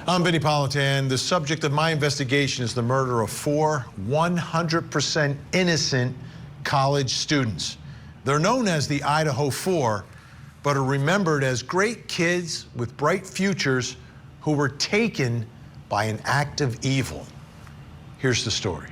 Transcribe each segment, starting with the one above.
I'm Vinnie Politan. The subject of my investigation is the murder of 4 100% innocent college students. They're known as the Idaho 4, but are remembered as great kids with bright futures who were taken by an act of evil. Here's the story.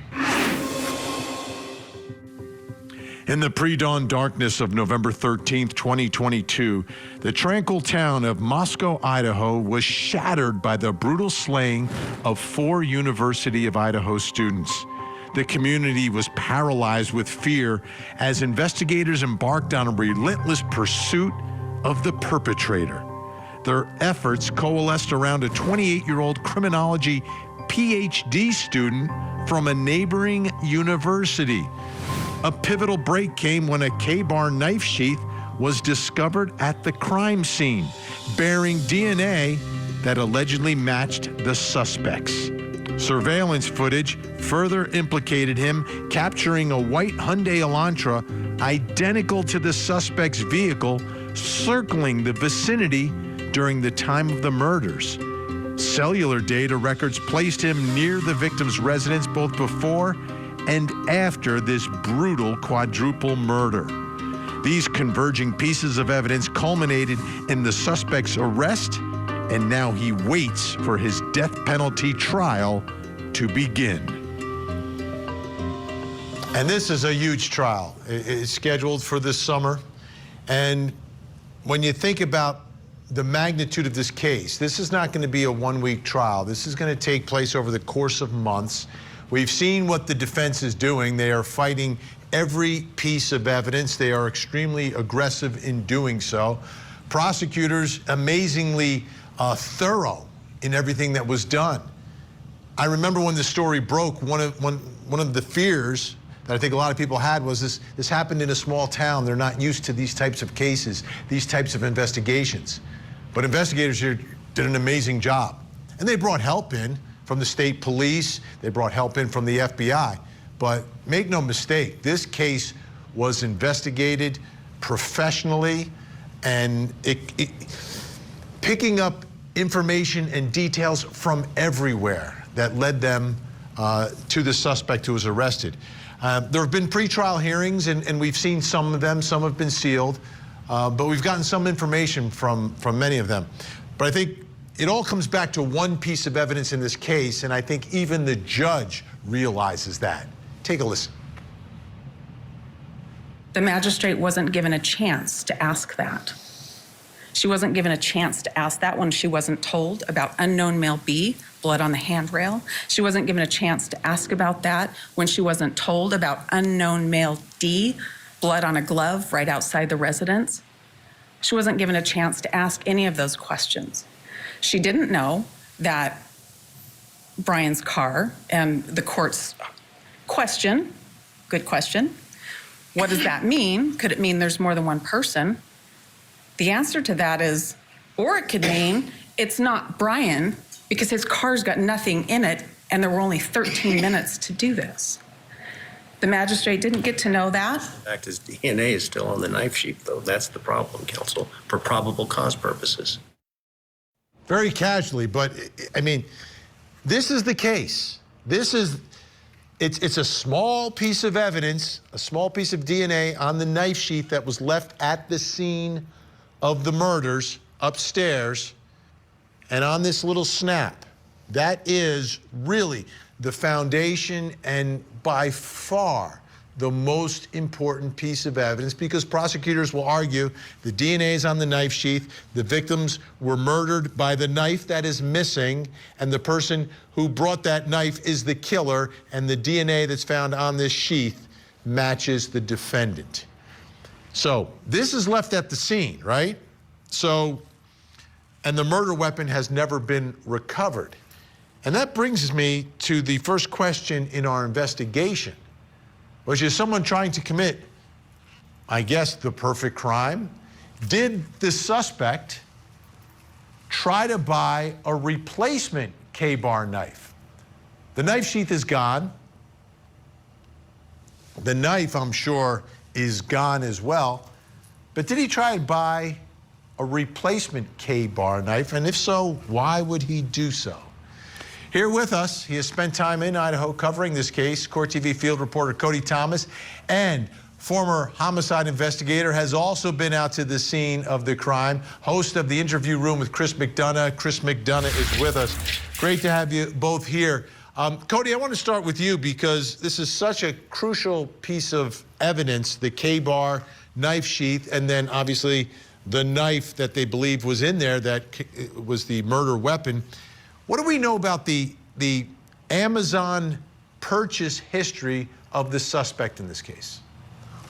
In the pre-dawn darkness of November 13th, 2022, the tranquil town of Moscow, Idaho was shattered by the brutal slaying of 4 University of Idaho students. The community was paralyzed with fear as investigators embarked on a relentless pursuit of the perpetrator. Their efforts coalesced around a 28-year-old criminology PhD student from a neighboring university. A pivotal break came when a K-bar knife sheath was discovered at the crime scene, bearing DNA that allegedly matched the suspects. Surveillance footage further implicated him, capturing a white Hyundai Elantra identical to the suspect's vehicle circling the vicinity during the time of the murders. Cellular data records placed him near the victim's residence both before and after this brutal quadruple murder. These converging pieces of evidence culminated in the suspect's arrest, and now he waits for his death penalty trial to begin. And this is a huge trial. It's scheduled for this summer. And when you think about the magnitude of this case, this is not going to be a one-week trial. This is going to take place over the course of months. We've seen what the defense is doing. They are fighting every piece of evidence. They are extremely aggressive in doing so. Prosecutors amazingly thorough in everything that was done. I remember when the story broke, one of the fears that I think a lot of people had was this happened in a small town. They're not used to these types of cases, these types of investigations. But investigators here did an amazing job. And they brought help in from the state police. They brought help in from the FBI. But make no mistake, this case was investigated professionally, and picking up information and details from everywhere that led them to the suspect who was arrested. There have been pretrial hearings, and we've seen some of them. Some have been sealed, but we've gotten some information from many of them. But I think it all comes back to one piece of evidence in this case, and I think even the judge realizes that. Take a listen. The magistrate wasn't given a chance to ask that. She wasn't given a chance to ask that when she wasn't told about unknown male B, blood on the handrail. She wasn't given a chance to ask about that when she wasn't told about unknown male D, blood on a glove right outside the residence. She wasn't given a chance to ask any of those questions. She didn't know that Bryan's car, and the court's question, good question, what does that mean? Could it mean there's more than one person? The answer to that is, or it could mean it's not Bryan because his car's got nothing in it and there were only 13 minutes to do this. The magistrate didn't get to know that. In fact, his DNA is still on the knife sheath, though. That's the problem, counsel, for probable cause purposes. Very casually, but I mean, this is the case. It's a small piece of evidence, a small piece of DNA on the knife sheath that was left at the scene of the murders upstairs, and on this little snap. That is really the foundation and by far the most important piece of evidence, because prosecutors will argue the DNA is on the knife sheath, the victims were murdered by the knife that is missing, and the person who brought that knife is the killer, and the DNA that's found on this sheath matches the defendant. So this is left at the scene, right? So, and the murder weapon has never been recovered. And that brings me to the first question in our investigation, which is someone trying to commit, I guess, the perfect crime. Did the suspect try to buy a replacement K-bar knife? The knife sheath is gone. The knife, I'm sure, is gone as well. But did he try to buy a replacement K-bar knife? And if so, why would he do so? Here with us, he has spent time in Idaho covering this case. Court TV field reporter Cody Thomas and former homicide investigator has also been out to the scene of the crime. Host of the Interview Room with Chris McDonough. Chris McDonough is with us. Great to have you both here. Cody, I want to start with you because this is such a crucial piece of evidence, the K-bar knife sheath, and then obviously the knife that they believe was in there that was the murder weapon. What do we know about the Amazon purchase history of the suspect in this case?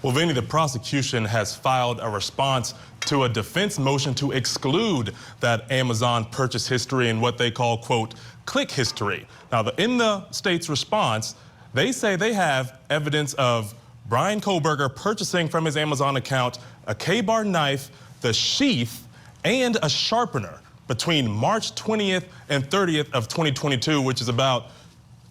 Well, Vinnie, the prosecution has filed a response to a defense motion to exclude that Amazon purchase history and what they call, quote, click history. Now, in the state's response, they say they have evidence of Bryan Kohberger purchasing from his Amazon account a K-bar knife, the sheath, and a sharpener between March 20th and 30th of 2022, which is about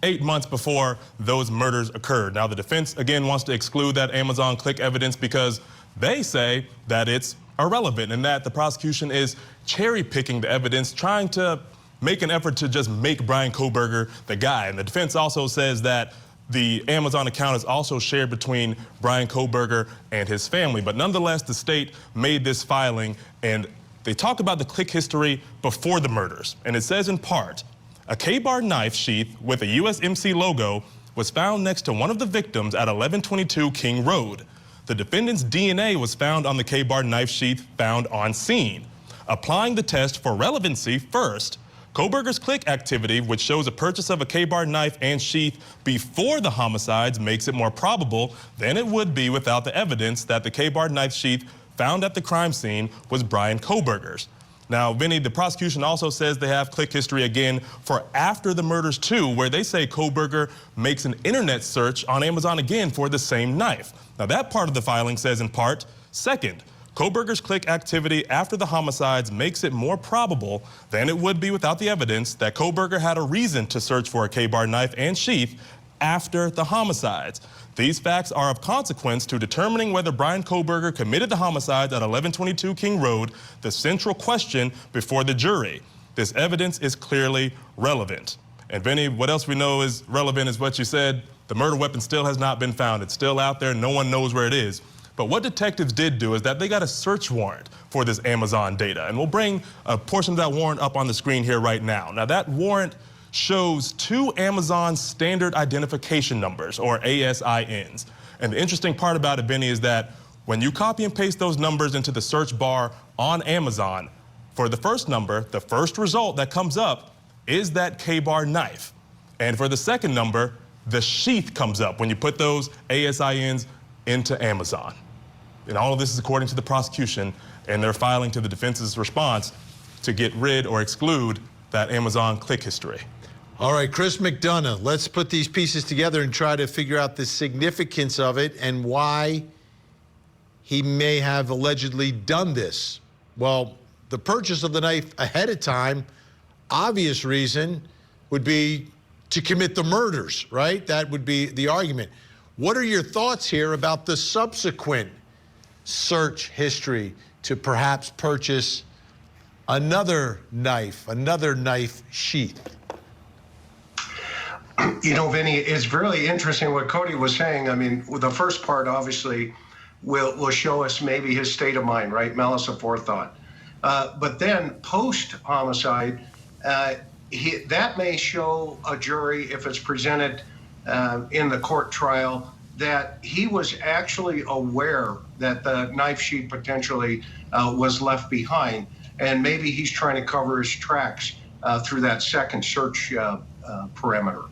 8 months before those murders occurred. Now, the defense, again, wants to exclude that Amazon click evidence because they say that it's irrelevant and that the prosecution is cherry-picking the evidence, trying to make an effort to just make Bryan Kohberger the guy. And the defense also says that the Amazon account is also shared between Bryan Kohberger and his family. But nonetheless, the state made this filing, and they talk about the click history before the murders. And it says in part, a K-bar knife sheath with a USMC logo was found next to one of the victims at 1122 King Road. The defendant's DNA was found on the K-bar knife sheath found on scene. Applying the test for relevancy first, Kohberger's click activity, which shows a purchase of a K-bar knife and sheath before the homicides, makes it more probable than it would be without the evidence that the K-bar knife sheath found at the crime scene was Bryan Kohberger's. Now, Vinnie, the prosecution also says they have click history again for after the murders too, where they say Kohberger makes an internet search on Amazon again for the same knife. Now, that part of the filing says in part, second, Kohberger's click activity after the homicides makes it more probable than it would be without the evidence that Kohberger had a reason to search for a K-bar knife and sheath after the homicides. These facts are of consequence to determining whether Bryan Kohberger committed the homicides at 1122 King Road, the central question before the jury. This evidence is clearly relevant. And Vinnie, what else we know is relevant is what you said. The murder weapon still has not been found. It's still out there. No one knows where it is. But what detectives did do is that they got a search warrant for this Amazon data. And we'll bring a portion of that warrant up on the screen here right now. Now, that warrant shows 2 Amazon standard identification numbers, or ASINs. And the interesting part about it, Vinnie, is that when you copy and paste those numbers into the search bar on Amazon, for the first number, the first result that comes up is that K-bar knife. And for the second number, the sheath comes up when you put those ASINs into Amazon. And all of this is according to the prosecution, and they're filing to the defense's response to get rid or exclude that Amazon click history. All right, Chris McDonough, let's put these pieces together and try to figure out the significance of it and why he may have allegedly done this. Well, the purchase of the knife ahead of time, obvious reason would be to commit the murders, right? That would be the argument. What are your thoughts here about the subsequent search history to perhaps purchase another knife sheath? You know, Vinnie, it's really interesting what Cody was saying. I mean, the first part obviously will show us maybe his state of mind, right? Malice aforethought. But then post-homicide, that may show a jury, if it's presented in the court trial, that he was actually aware that the knife sheath potentially was left behind. And maybe he's trying to cover his tracks through that second search parameter.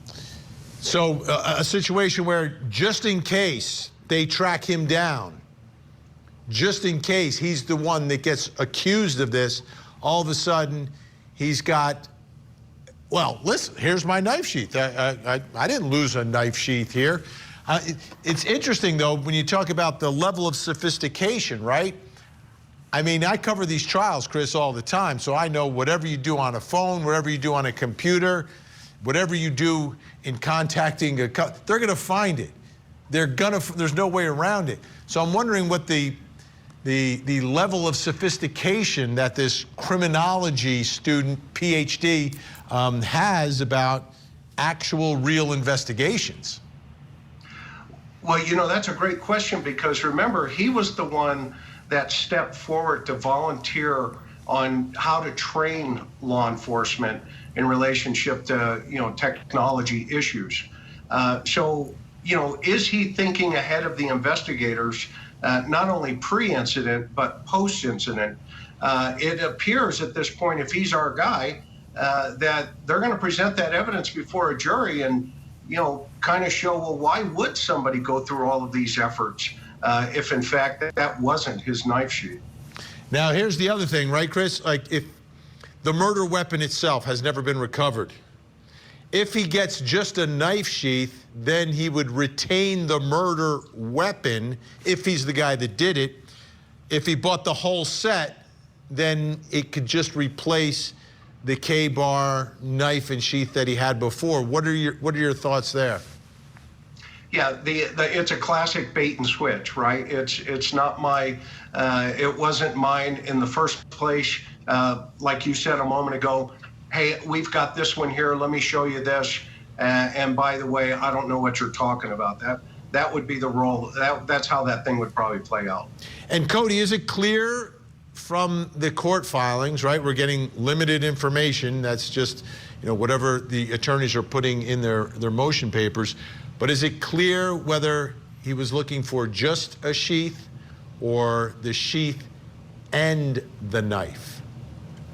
So a situation where just in case they track him down, just in case he's the one that gets accused of this, all of a sudden he's got, well, listen, here's my knife sheath. I didn't lose a knife sheath here. It's interesting, though, when you talk about the level of sophistication, right? I mean, I cover these trials, Chris, all the time, so I know whatever you do on a phone, whatever you do on a computer, whatever you do in contacting they're going to find it. There's no way around it. So I'm wondering what the the level of sophistication that this criminology student, PhD, has about actual real investigations? Well, you know, that's a great question, because remember, he was the one that stepped forward to volunteer on how to train law enforcement in relationship to, you know, technology issues. So, you know, is he thinking ahead of the investigators, not only pre-incident, but post-incident? It appears at this point, if he's our guy, that they're going to present that evidence before a jury and, you know, kind of show, well, why would somebody go through all of these efforts if, in fact, that wasn't his knife sheath? Now, here's the other thing, right, Chris? Like, if the murder weapon itself has never been recovered, if he gets just a knife sheath, then he would retain the murder weapon if he's the guy that did it. If he bought the whole set, then it could just replace the K-bar knife and sheath that he had before. What are your thoughts there? Yeah, it's a classic bait and switch, right? It's not it wasn't mine in the first place. Like you said a moment ago, hey, we've got this one here, let me show you this. And by the way, I don't know what you're talking about. That would be the role. That's how that thing would probably play out. And Cody, is it clear from the court filings, right? We're getting limited information. That's just, you know, whatever the attorneys are putting in their motion papers. But is it clear whether he was looking for just a sheath or the sheath and the knife?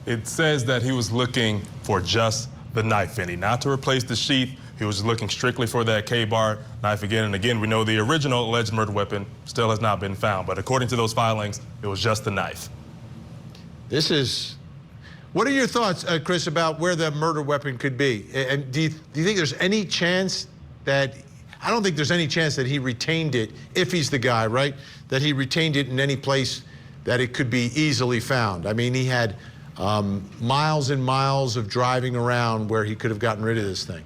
It says that he was looking for just the knife, Vinnie, not to replace the sheath. He was looking strictly for that K-bar knife again. And again, we know the original alleged murder weapon still has not been found. But according to those filings, it was just the knife. What are your thoughts, Chris, about where the murder weapon could be? And do you think there's any chance that, I don't think there's any chance that he retained it, if he's the guy, right? That he retained it in any place that it could be easily found. I mean, he had miles and miles of driving around where he could have gotten rid of this thing.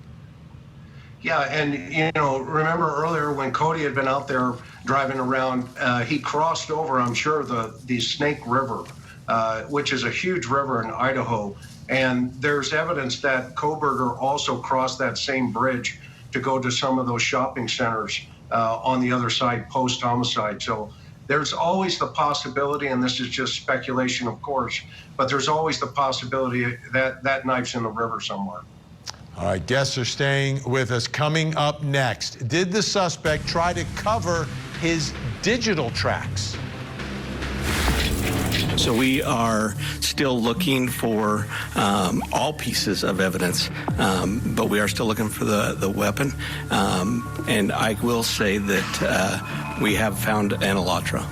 Yeah, and you know, remember earlier when Cody had been out there driving around, he crossed over, I'm sure, the Snake River, which is a huge river in Idaho. And there's evidence that Kohberger also crossed that same bridge to go to some of those shopping centers on the other side post-homicide. So there's always the possibility, and this is just speculation, of course, but there's always the possibility that that knife's in the river somewhere. All right, guests are staying with us. Coming up next, did the suspect try to cover his digital tracks? So we are still looking for all pieces of evidence, but we are still looking for the weapon. And I will say that we have found an Elantra.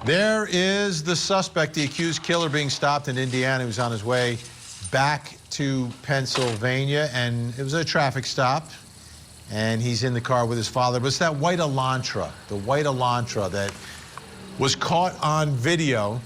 There is the suspect, the accused killer, being stopped in Indiana. He was on his way back to Pennsylvania, and it was a traffic stop. And he's in the car with his father. But it's that white Elantra, the white Elantra that was caught on video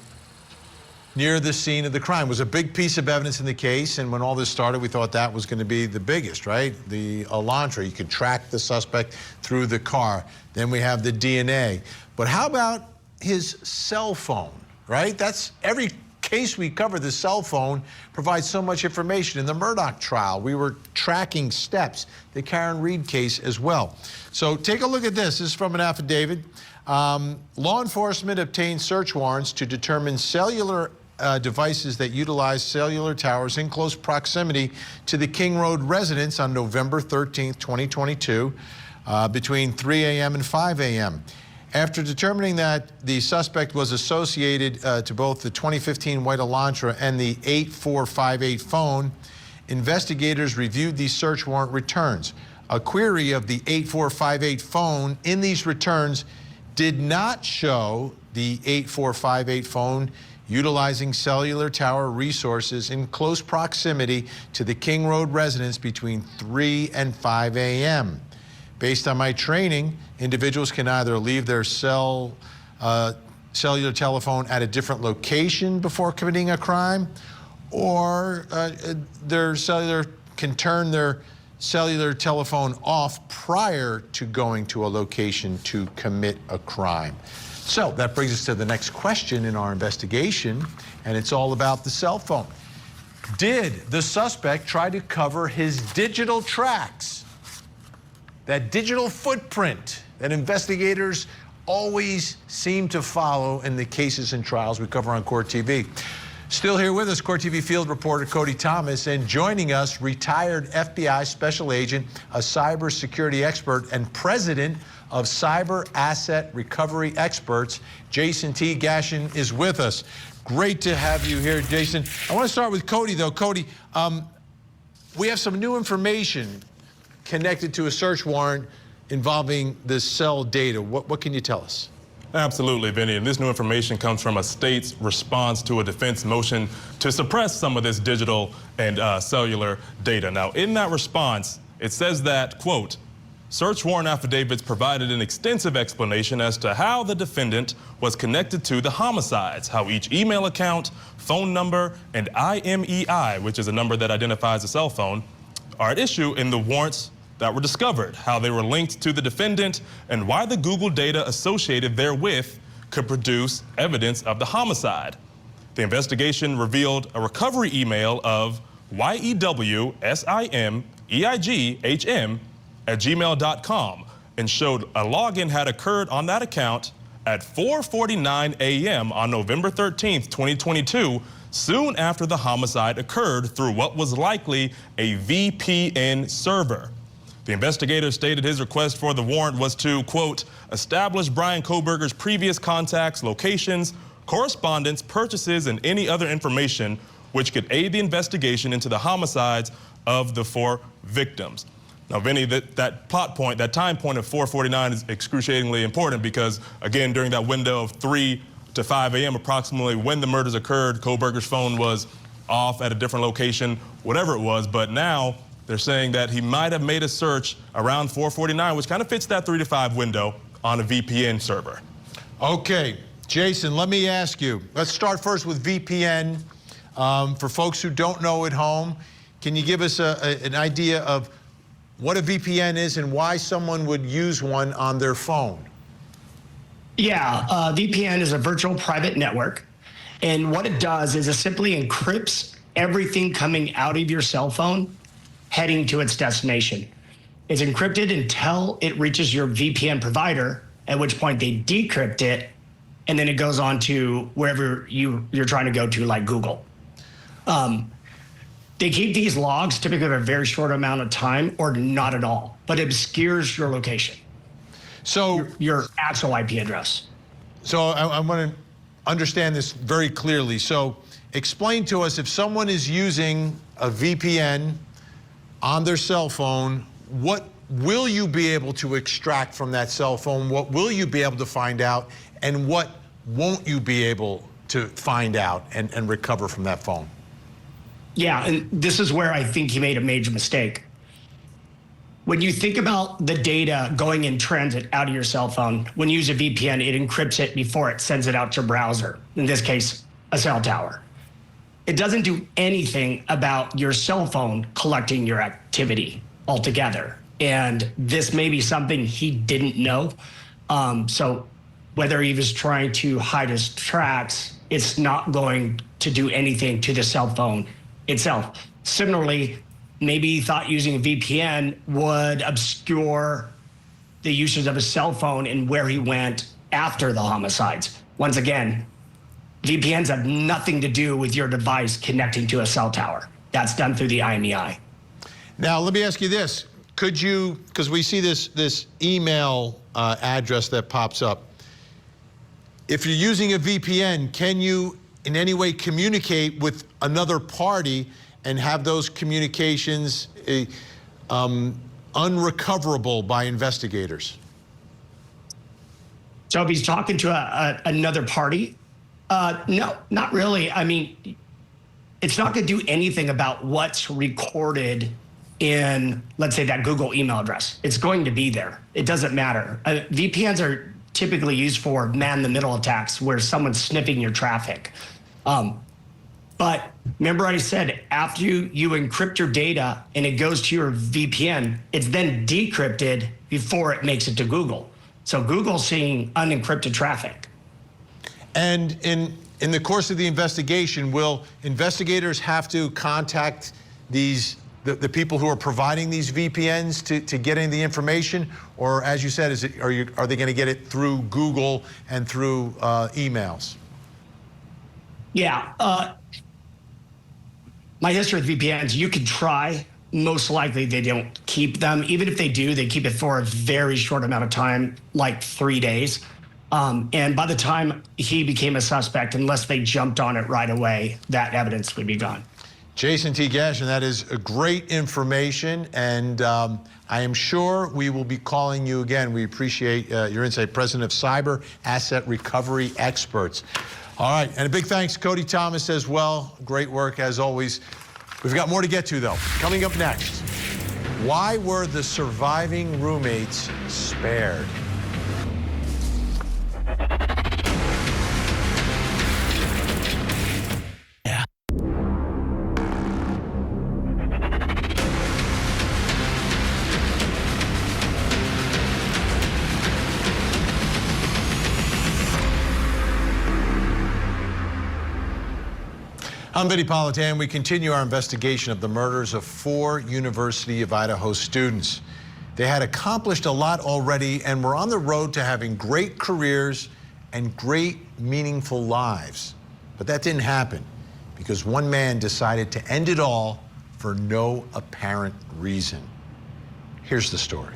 near the scene of the crime. It was a big piece of evidence in the case, and when all this started, we thought that was going to be the biggest, right? The Elantra. You could track the suspect through the car. Then we have the DNA. But how about his cell phone, right? That's every case we cover. The cell phone provides so much information. In the Murdaugh trial, we were tracking steps. The Karen Reed case as well. So take a look at this. This is from an affidavit. Law enforcement obtained search warrants to determine cellular devices that utilize cellular towers in close proximity to the King Road residence on November 13th, 2022, between 3 a.m. and 5 a.m. After determining that the suspect was associated to both the 2015 white Elantra and the 8458 phone, investigators reviewed these search warrant returns. A query of the 8458 phone in these returns did not show the 8458 phone utilizing cellular tower resources in close proximity to the King Road residence between 3 and 5 a.m. Based on my training, individuals can either leave their cellular telephone at a different location before committing a crime, or their cellular can turn their cellular telephone off prior to going to a location to commit a crime. So that brings us to the next question in our investigation, and it's all about the cell phone. Did the suspect try to cover his digital tracks? That digital footprint that investigators always seem to follow in the cases and trials we cover on Court TV. Still here with us, Court TV field reporter Cody Thomas, and joining us, retired FBI special agent, a cybersecurity expert, and president of Cyber Asset Recovery Experts, Jason T. Gashin is with us. Great to have you here, Jason. I want to start with Cody, though. Cody, we have some new information connected to a search warrant involving the cell data. What can you tell us? Absolutely, Vinny. And this new information comes from a state's response to a defense motion to suppress some of this digital and cellular data. Now, in that response, it says that, quote, search warrant affidavits provided an extensive explanation as to how the defendant was connected to the homicides, how each email account, phone number, and IMEI, which is a number that identifies a cell phone, are at issue in the warrants that were discovered, how they were linked to the defendant, and why the Google data associated therewith could produce evidence of the homicide. The investigation revealed a recovery email of YEWSIMEIGHM@gmail.com and showed a login had occurred on that account at 4:49 a.m. on November 13th, 2022, soon after the homicide occurred through what was likely a VPN server. The investigator stated his request for the warrant was to, quote, establish Bryan Kohberger's previous contacts, locations, correspondence, purchases, and any other information which could aid the investigation into the homicides of the 4 victims. Now, Vinny, that plot point, that time point of 4:49 is excruciatingly important because, again, during that window of 3 to 5 a.m. approximately when the murders occurred, Kohberger's phone was off at a different location, whatever it was, but now they're saying that he might have made a search around 4:49, which kind of fits that 3 to 5 window on a VPN server. Okay, Jason, let me ask you. Let's start first with VPN. For folks who don't know at home, can you give us an idea of what a VPN is and why someone would use one on their phone? Yeah, VPN is a virtual private network. And what it does is it simply encrypts everything coming out of your cell phone heading to its destination. It's encrypted until it reaches your VPN provider, at which point they decrypt it, and then it goes on to wherever you're trying to go to, like Google. They keep these logs typically for a very short amount of time or not at all, but it obscures your location. So your actual IP address. So I want to understand this very clearly. So explain to us, if someone is using a VPN on their cell phone, what will you be able to extract from that cell phone? What will you be able to find out? And what won't you be able to find out and recover from that phone? Yeah, and this is where I think he made a major mistake. When you think about the data going in transit out of your cell phone, when you use a VPN, it encrypts it before it sends it out to your browser, in this case, a cell tower. It doesn't do anything about your cell phone collecting your activity altogether. And this may be something he didn't know. So whether he was trying to hide his tracks, it's not going to do anything to the cell phone itself. Similarly, maybe he thought using a VPN would obscure the usage of a cell phone and where he went after the homicides. Once again, VPNs have nothing to do with your device connecting to a cell tower. That's done through the IMEI. Now, let me ask you this. Could you, because we see this email address that pops up, if you're using a VPN, can you in any way communicate with another party and have those communications unrecoverable by investigators? So if he's talking to another party, no, not really. I mean, it's not going to do anything about what's recorded in, let's say, that Google email address. It's going to be there. It doesn't matter. VPNs are typically used for man-in-the-middle attacks where someone's sniffing your traffic. But remember I said after you encrypt your data and it goes to your VPN, it's then decrypted before it makes it to Google. So Google's seeing unencrypted traffic. And in the course of the investigation, will investigators have to contact the people who are providing these VPNs to get any of the information? Or as you said, are they going to get it through Google and through emails? Yeah. My history with VPNs, you can try. Most likely they don't keep them. Even if they do, they keep it for a very short amount of time, like 3 days. And by the time he became a suspect, unless they jumped on it right away, that evidence would be gone. Jason T. Gash, and that is great information. And I am sure we will be calling you again. We appreciate your insight, President of Cyber Asset Recovery Experts. All right, and a big thanks, Cody Thomas, as well. Great work, as always. We've got more to get to, though. Coming up next, why were the surviving roommates spared? I'm Vinnie Politan. We continue our investigation of the murders of 4 University of Idaho students. They had accomplished a lot already and were on the road to having great careers and great, meaningful lives. But that didn't happen because one man decided to end it all for no apparent reason. Here's the story.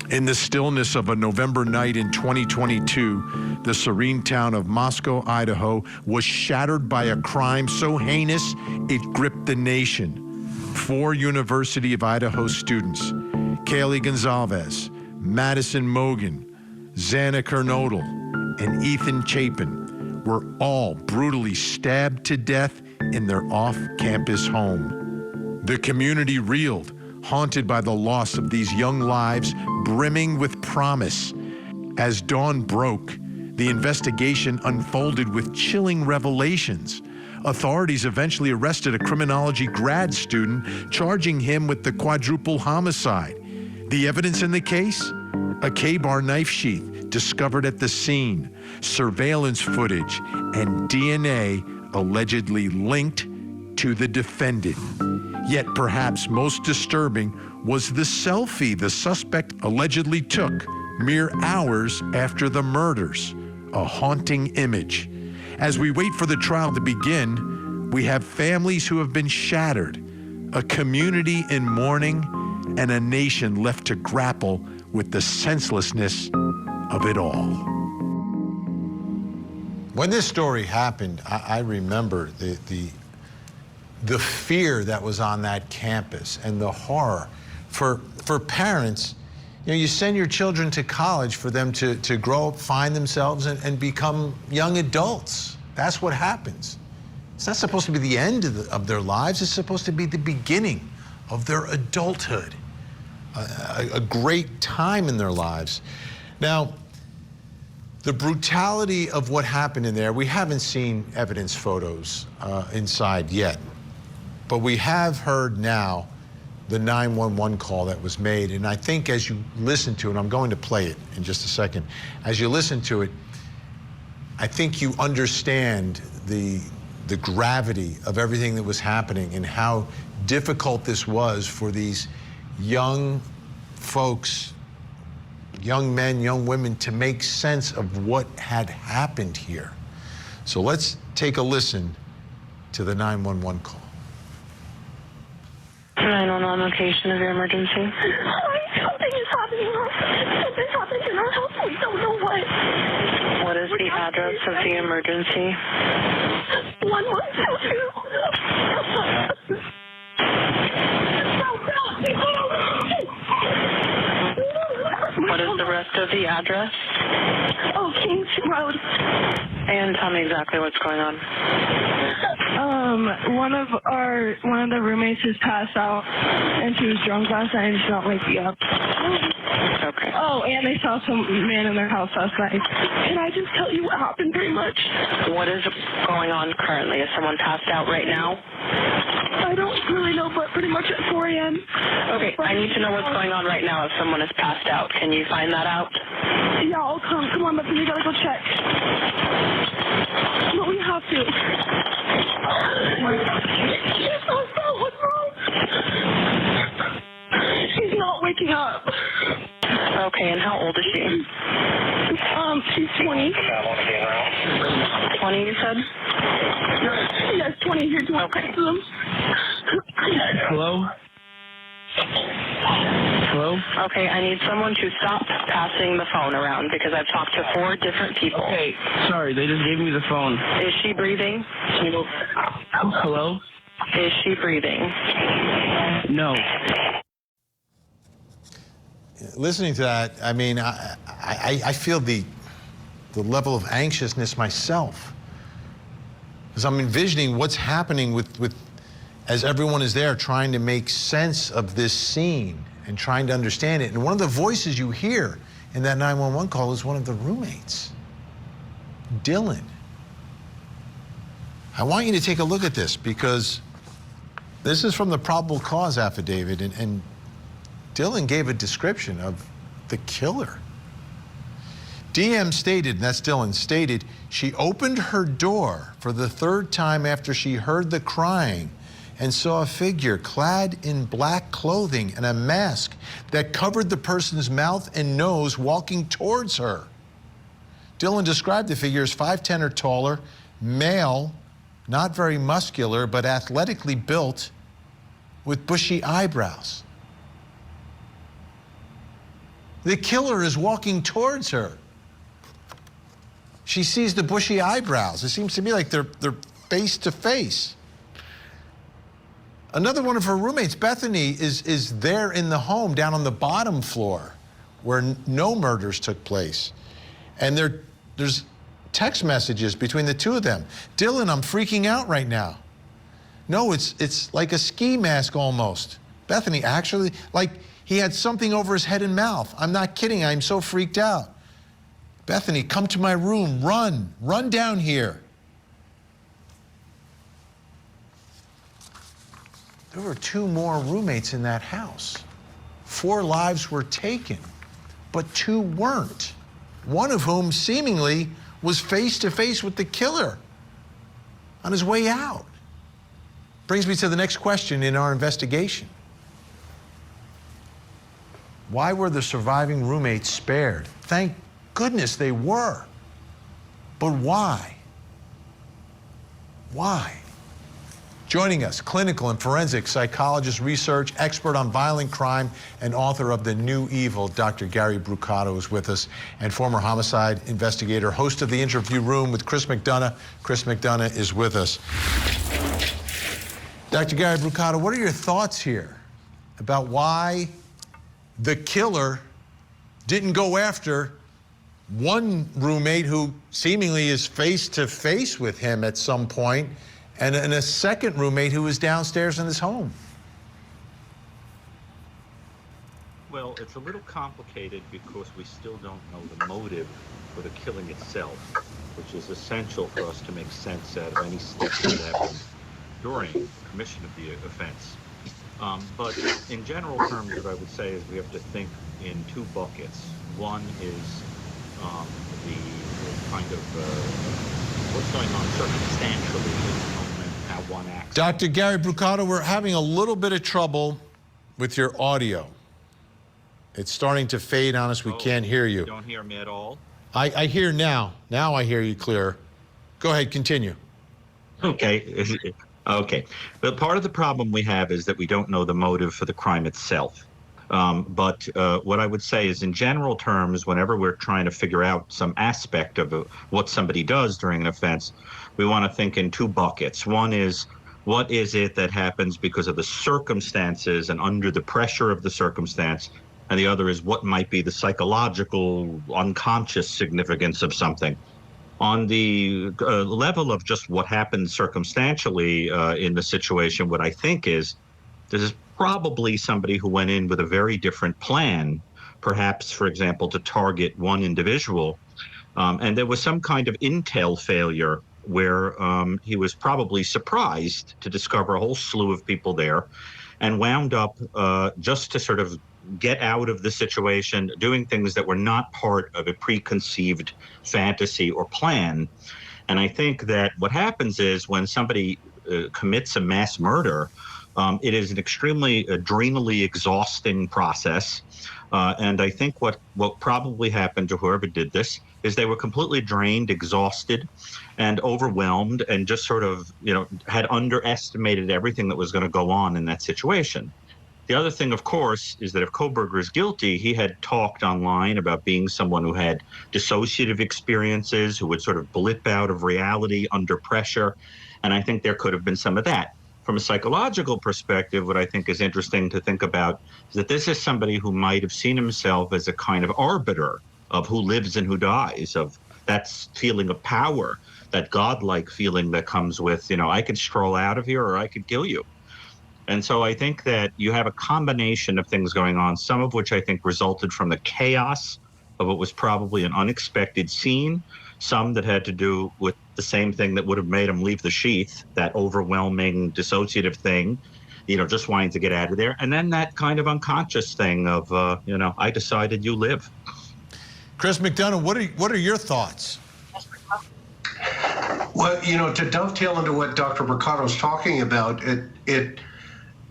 In the stillness of a November night in 2022, the serene town of Moscow, Idaho, was shattered by a crime so heinous it gripped the nation. 4 University of Idaho students, Kaylee Gonzalez, Madison Mogan, Xana Kernodle, and Ethan Chapin, were all brutally stabbed to death in their off-campus home. The community reeled, haunted by the loss of these young lives brimming with promise. As dawn broke, the investigation unfolded with chilling revelations. Authorities eventually arrested a criminology grad student, charging him with the quadruple homicide. The evidence in the case? A K-bar knife sheath discovered at the scene, surveillance footage, and DNA allegedly linked to the defendant. Yet perhaps most disturbing was the selfie the suspect allegedly took mere hours after the murders, a haunting image. As we wait for the trial to begin, we have families who have been shattered, a community in mourning, and a nation left to grapple with the senselessness of it all. When this story happened, I remember the fear that was on that campus and the horror. For parents, you send your children to college for them to grow up, find themselves, and become young adults. That's what happens. It's not supposed to be the end of their lives. It's supposed to be the beginning of their adulthood, a great time in their lives. Now, the brutality of what happened in there, we haven't seen evidence photos inside yet, but we have heard now the 911 call that was made. And I think as you listen to it, I'm going to play it in just a second. As you listen to it, I think you understand the gravity of everything that was happening and how difficult this was for these young folks, young men, young women, to make sense of what had happened here. So let's take a listen to the 911 call. 911 location of your emergency. Something is happening. Something happened in our house. We don't know what. What is the address of the emergency? 1122. What is the rest of the address? Oh, Kings Road. And tell me exactly what's going on. One of the roommates has passed out, and she was drunk last night and she's not waking up. Okay. Oh, and they saw some man in their house last night. Can I just tell you what happened pretty much? What is going on currently? Is someone passed out right now? I don't really know, but pretty much at 4 a.m. Okay, I need to know what's going on right now if someone is passed out. Can you find that out? Yeah, I'll come. Come on, but you gotta go check. But we have to. She's passed out. What's wrong? She's not waking up. Okay, and how old is she? She's 20. 20, you said? Yes, 20 here. Do you want to talk to them? Hello? Hello? Okay, I need someone to stop passing the phone around because I've talked to 4 different people. Okay, sorry, they just gave me the phone. Is she breathing? Hello? Is she breathing? No. Listening to that, I mean, I feel the level of anxiousness myself. Because I'm envisioning what's happening with as everyone is there trying to make sense of this scene and trying to understand it. And one of the voices you hear in that 911 call is one of the roommates, Dylan. I want you to take a look at this because this is from the probable cause affidavit, and Dylan gave a description of the killer. DM stated, and that's Dylan, stated, she opened her door for the 3rd time after she heard the crying and saw a figure clad in black clothing and a mask that covered the person's mouth and nose walking towards her. Dylan described the figure as 5'10" or taller, male, not very muscular, but athletically built with bushy eyebrows. The killer is walking towards her. She sees the bushy eyebrows. It seems to me like they're face to face. Another one of her roommates, Bethany, is there in the home down on the bottom floor where no murders took place. And there's text messages between the two of them. Dylan, I'm freaking out right now. No, it's like a ski mask almost. Bethany, actually, like he had something over his head and mouth. I'm not kidding, I'm so freaked out. Bethany, come to my room, run down here. There were 2 more roommates in that house. 4 lives were taken, but 2 weren't. One of whom seemingly was face to face with the killer on his way out. Brings me to the next question in our investigation. Why were the surviving roommates spared? Thank goodness they were. But why? Why? Joining us, clinical and forensic psychologist, research expert on violent crime, and author of The New Evil, Dr. Gary Brucato is with us, and former homicide investigator, host of The Interview Room with Chris McDonough. Chris McDonough is with us. Dr. Gary Brucato, what are your thoughts here about why the killer didn't go after one roommate who seemingly is face to face with him at some point, and a second roommate who was downstairs in his home? Well, it's a little complicated because we still don't know the motive for the killing itself, which is essential for us to make sense out of any steps that happened during the commission of the offense. But in general terms, what I would say is we have to think in 2 buckets. One is the kind of what's going on circumstantially in the moment, how one acts. Dr. Gary Brucato, we're having a little bit of trouble with your audio. It's starting to fade on us. We can't hear you. You don't hear me at all? I hear now. Now I hear you clear. Go ahead, continue. Okay. Okay. But part of the problem we have is that we don't know the motive for the crime itself. But what I would say is, in general terms, whenever we're trying to figure out some aspect of what somebody does during an offense, we want to think in 2 buckets. One is, what is it that happens because of the circumstances and under the pressure of the circumstance? And the other is, what might be the psychological, unconscious significance of something? On the level of just what happened circumstantially in the situation, what I think is, this is probably somebody who went in with a very different plan perhaps, for example, to target one individual. And there was some kind of intel failure where he was probably surprised to discover a whole slew of people there and wound up just to sort of get out of the situation, doing things that were not part of a preconceived fantasy or plan. And I think that what happens is when somebody commits a mass murder, it is an extremely adrenally exhausting process. And I think what probably happened to whoever did this is they were completely drained, exhausted, and overwhelmed, and just sort of, had underestimated everything that was going to go on in that situation. The other thing, of course, is that if Kohberger is guilty, he had talked online about being someone who had dissociative experiences, who would sort of blip out of reality under pressure. And I think there could have been some of that. From a psychological perspective, what I think is interesting to think about is that this is somebody who might have seen himself as a kind of arbiter of who lives and who dies, of that feeling of power, that godlike feeling that comes with, I could stroll out of here or I could kill you. And so I think that you have a combination of things going on, some of which I think resulted from the chaos of what was probably an unexpected scene, some that had to do with the same thing that would have made him leave the sheath, that overwhelming dissociative thing, just wanting to get out of there. And then that kind of unconscious thing of, I decided you live. Chris McDonough, what are your thoughts? Well, to dovetail into what Dr. Brocado's talking about,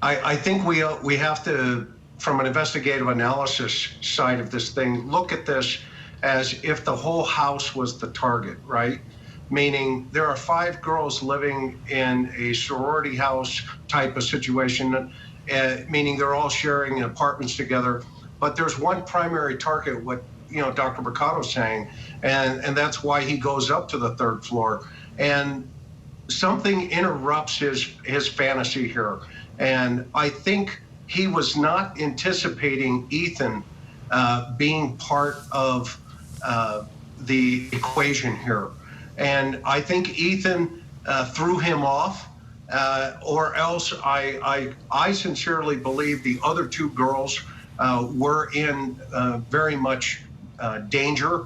I think we have to, from an investigative analysis side of this thing, look at this as if the whole house was the target, right? Meaning there are 5 girls living in a sorority house type of situation, meaning they're all sharing apartments together, but there's one primary target, what Dr. Brocado's saying, and that's why he goes up to the 3rd floor. And something interrupts his fantasy here. And I think he was not anticipating Ethan being part of the equation here. And I think Ethan threw him off, or else I sincerely believe the other 2 girls were in very much danger,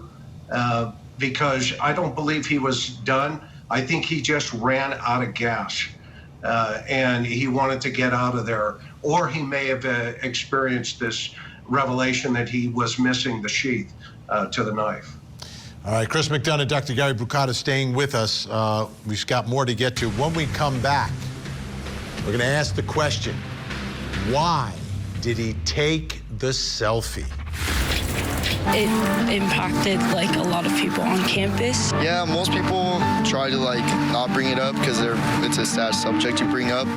because I don't believe he was done. I think he just ran out of gas, and he wanted to get out of there. Or he may have experienced this revelation that he was missing the sheath to the knife. All right, Chris McDonough, Dr. Gary Brocato staying with us. We've got more to get to. When we come back, we're going to ask the question, why did he take the selfie? It impacted a lot of people on campus. Yeah, most people try to not bring it up because it's a sad subject to bring up.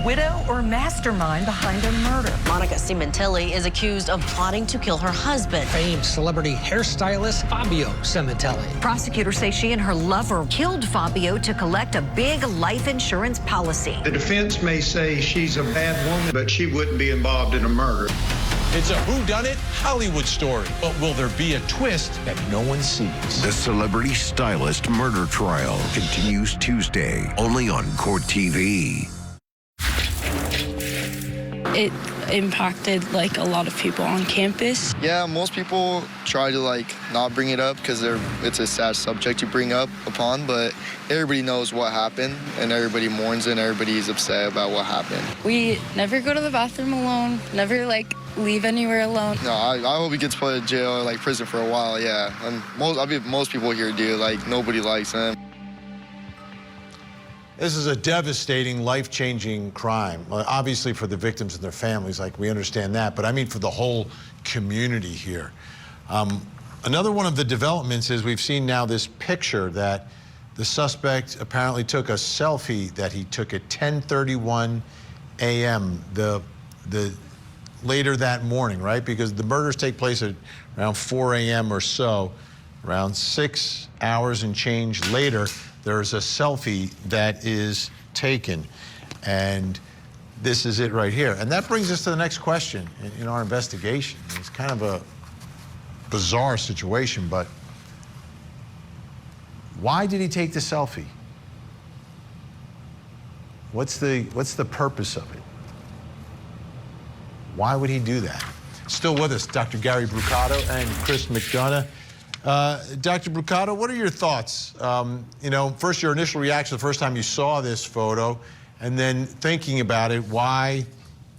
Widow or mastermind behind a murder. Monica Cimentelli is accused of plotting to kill her husband. Famed celebrity hairstylist Fabio Cimentelli. Prosecutors say she and her lover killed Fabio to collect a big life insurance policy. The defense may say she's a bad woman, but she wouldn't be involved in a murder. It's a whodunit Hollywood story, but will there be a twist that no one sees? The celebrity stylist murder trial continues Tuesday, only on Court TV. It impacted a lot of people on campus. Yeah, most people try to not bring it up because it's a sad subject to bring up upon, but everybody knows what happened and everybody mourns and everybody's upset about what happened. We never go to the bathroom alone, never leave anywhere alone. No, I hope he gets put in jail or prison for a while, yeah. And most people here do, nobody likes him. This is a devastating, life-changing crime. Well, obviously for the victims and their families, we understand that, but I mean for the whole community here. Another one of the developments is we've seen now this picture that the suspect apparently took a selfie that he took at 10:31 a.m. the later that morning, right? Because the murders take place at around 4 a.m. or so. Around 6 hours and change later, there's a selfie that is taken, and this is it right here. And that brings us to the next question in our investigation. It's kind of a bizarre situation, but why did he take the selfie? What's the purpose of it? Why would he do that? Still with us, Dr. Gary Brucato and Chris McDonough. Dr. Brucato, what are your thoughts? You know, first your initial reaction the first time you saw this photo, and then thinking about it, why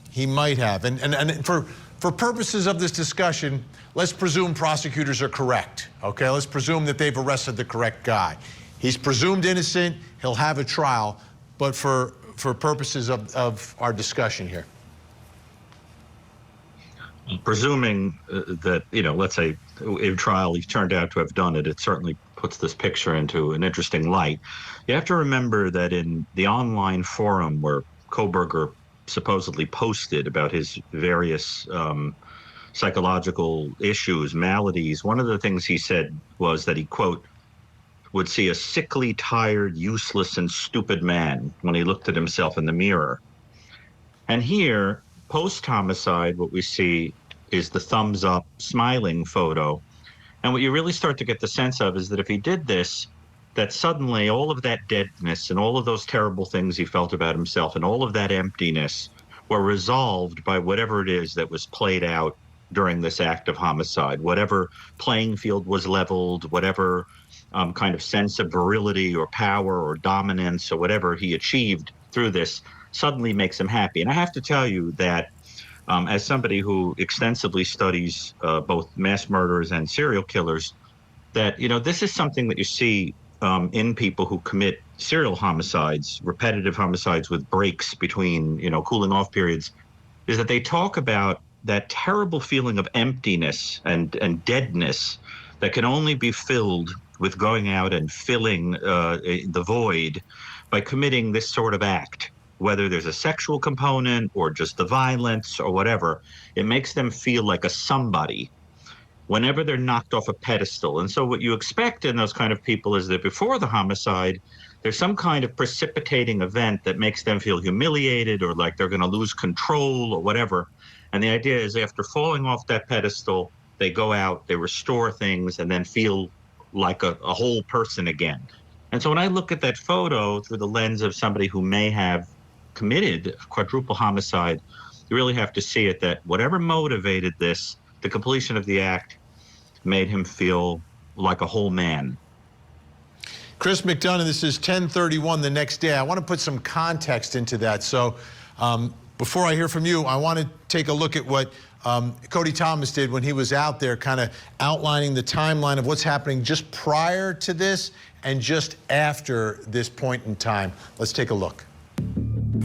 he might have. And for purposes of this discussion, let's presume prosecutors are correct, okay? Let's presume that they've arrested the correct guy. He's presumed innocent, he'll have a trial, but for purposes of our discussion here. Presuming that, you know, let's say in trial he turned out to have done it, it certainly puts this picture into an interesting light. You have to remember that in the online forum where Kohberger supposedly posted about his various psychological issues, maladies, one of the things he said was that he, quote, would see a sickly, tired, useless, and stupid man when he looked at himself in the mirror. And here, post-homicide, what we see is the thumbs up smiling photo. And what you really start to get the sense of is that if he did this, that suddenly all of that deadness and all of those terrible things he felt about himself and all of that emptiness were resolved by whatever it is that was played out during this act of homicide. Whatever playing field was leveled, whatever kind of sense of virility or power or dominance or whatever he achieved through this suddenly makes him happy. And I have to tell you that as somebody who extensively studies both mass murderers and serial killers, that, you know, this is something that you see in people who commit serial homicides, repetitive homicides with breaks between, you know, cooling off periods, is that they talk about that terrible feeling of emptiness and deadness that can only be filled with going out and filling the void by committing this sort of act. Whether there's a sexual component or just the violence or whatever, it makes them feel like a somebody whenever they're knocked off a pedestal. And so what you expect in those kind of people is that before the homicide, there's some kind of precipitating event that makes them feel humiliated or like they're going to lose control or whatever. And the idea is after falling off that pedestal, they go out, they restore things, and then feel like a whole person again. And so when I look at that photo through the lens of somebody who may have committed a quadruple homicide, you really have to see it that whatever motivated this, the completion of the act made him feel like a whole man. Chris McDonough, this is 10:31 the next day. I want to put some context into that. So before I hear from you, I want to take a look at what Cody Thomas did when he was out there, kind of outlining the timeline of what's happening just prior to this and just after this point in time. Let's take a look.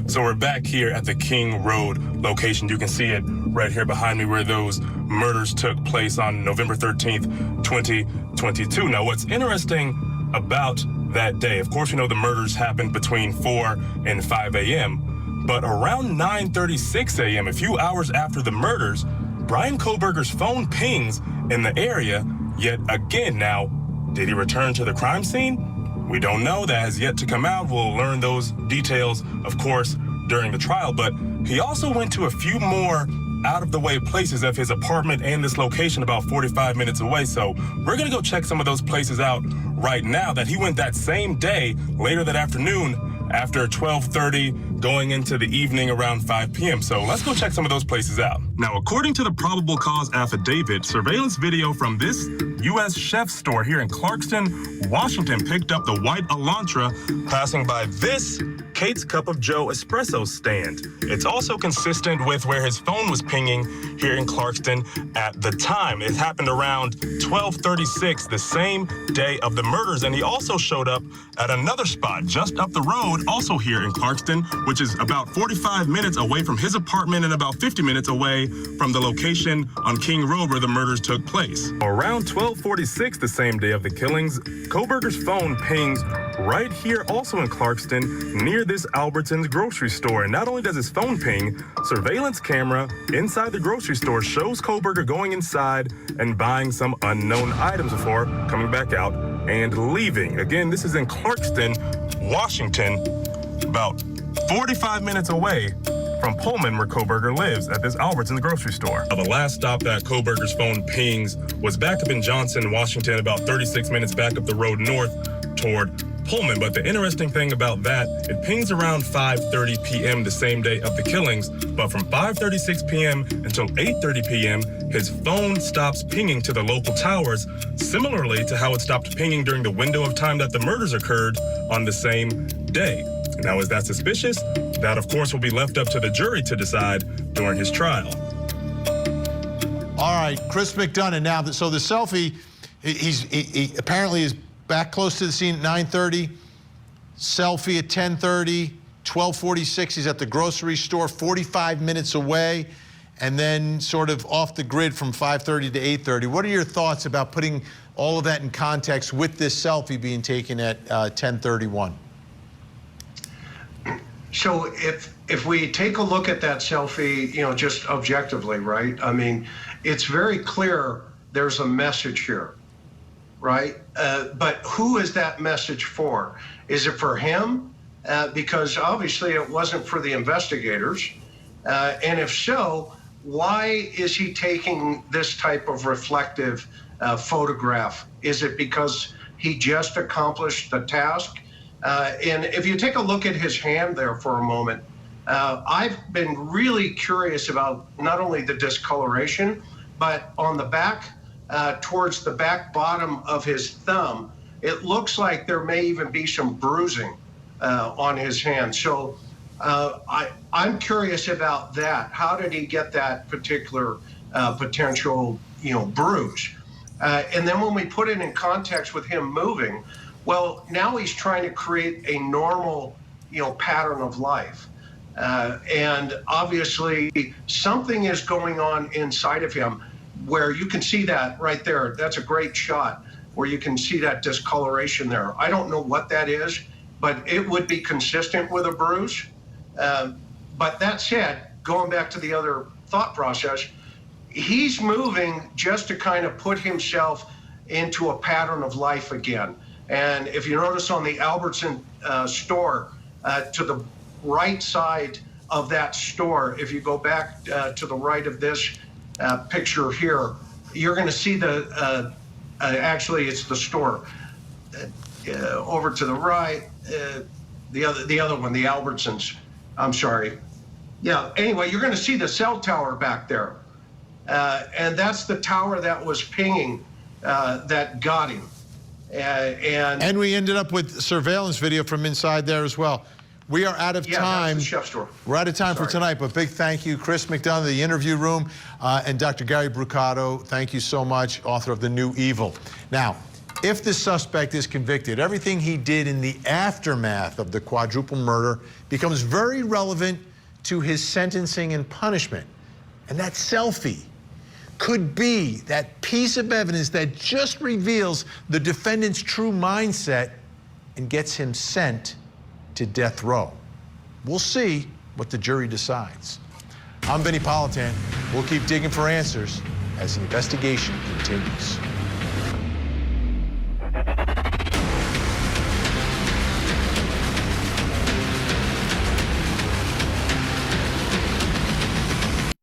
So we're back here at the King Road location. You can see it right here behind me where those murders took place on November 13th, 2022. Now, what's interesting about that day, of course, we know the murders happened between 4 and 5 a.m., but around 9:36 a.m., a few hours after the murders, Bryan Kohberger's phone pings in the area yet again. Now, did he return to the crime scene? We don't know. That has yet to come out. We'll learn those details, of course, during the trial. But he also went to a few more out-of-the-way places of his apartment and this location about 45 minutes away. So we're going to go check some of those places out right now that he went that same day, later that afternoon, after 12:30, going into the evening around 5 p.m. So let's go check some of those places out. Now, according to the probable cause affidavit, surveillance video from this U.S. chef store here in Clarkston, Washington, picked up the white Elantra passing by this Kate's Cup of Joe espresso stand. It's also consistent with where his phone was pinging here in Clarkston at the time. It happened around 12:36, the same day of the murders, and he also showed up at another spot just up the road, also here in Clarkston, which is about 45 minutes away from his apartment and about 50 minutes away from the location on King Road where the murders took place. Around 12:46, the same day of the killings, Kohberger's phone pings right here also in Clarkston near this Albertsons grocery store. And not only does his phone ping, surveillance camera inside the grocery store shows Kohberger going inside and buying some unknown items before coming back out and leaving. Again, this is in Clarkston, Washington, about 45 minutes away from Pullman, where Kohberger lives, at this Albertsons grocery store. The last stop that Kohberger's phone pings was back up in Johnson, Washington, about 36 minutes back up the road north toward Pullman, but the interesting thing about that, it pings around 5:30 p.m. the same day of the killings, but from 5:36 p.m. until 8:30 p.m., his phone stops pinging to the local towers, similarly to how it stopped pinging during the window of time that the murders occurred on the same day. Now, is that suspicious? That, of course, will be left up to the jury to decide during his trial. All right, Chris McDonough. Now, so the Selfie, he apparently is back close to the scene at 9:30. Selfie at 10:30. 12:46, he's at the grocery store, 45 minutes away, and then sort of off the grid from 5:30 to 8:30. What are your thoughts about putting all of that in context with this Selfie being taken at 10:31? So if we take a look at that Selfie, you know, just objectively, right? I mean, it's very clear there's a message here, right? But who is that message for? Is it for him? Because obviously it wasn't for the investigators. And if so, why is he taking this type of reflective photograph? Is it because he just accomplished the task? And if you take a look at his hand there for a moment, I've been really curious about not only the discoloration, but on the back, towards the back bottom of his thumb, it looks like there may even be some bruising on his hand. So I'm curious about that. How did he get that particular potential, you know, bruise? And then when we put it in context with him moving, well, now he's trying to create a normal, you know, pattern of life. And obviously something is going on inside of him where you can see that right there. That's a great shot where you can see that discoloration there. I don't know what that is, but it would be consistent with a bruise. But that said, going back to the other thought process, he's moving just to kind of put himself into a pattern of life again. And if you notice on the Albertson store, to the right side of that store, if you go back to the right of this picture here, you're going to see the, actually it's the store. Over to the right, the other one, the Albertsons, I'm sorry. Yeah, anyway, you're going to see the cell tower back there. And that's the tower that was pinging that got him. And we ended up with surveillance video from inside there as well. We are out of time. That's the chef store. We're out of time for tonight, but big thank you, Chris McDonough, the interview room, and Dr. Gary Brucato. Thank you so much, author of The New Evil. Now, if the suspect is convicted, everything he did in the aftermath of the quadruple murder becomes very relevant to his sentencing and punishment. And that Selfie could be that piece of evidence that just reveals the defendant's true mindset and gets him sent to death row. We'll see what the jury decides. I'm Vinnie Politan. We'll keep digging for answers as the investigation continues.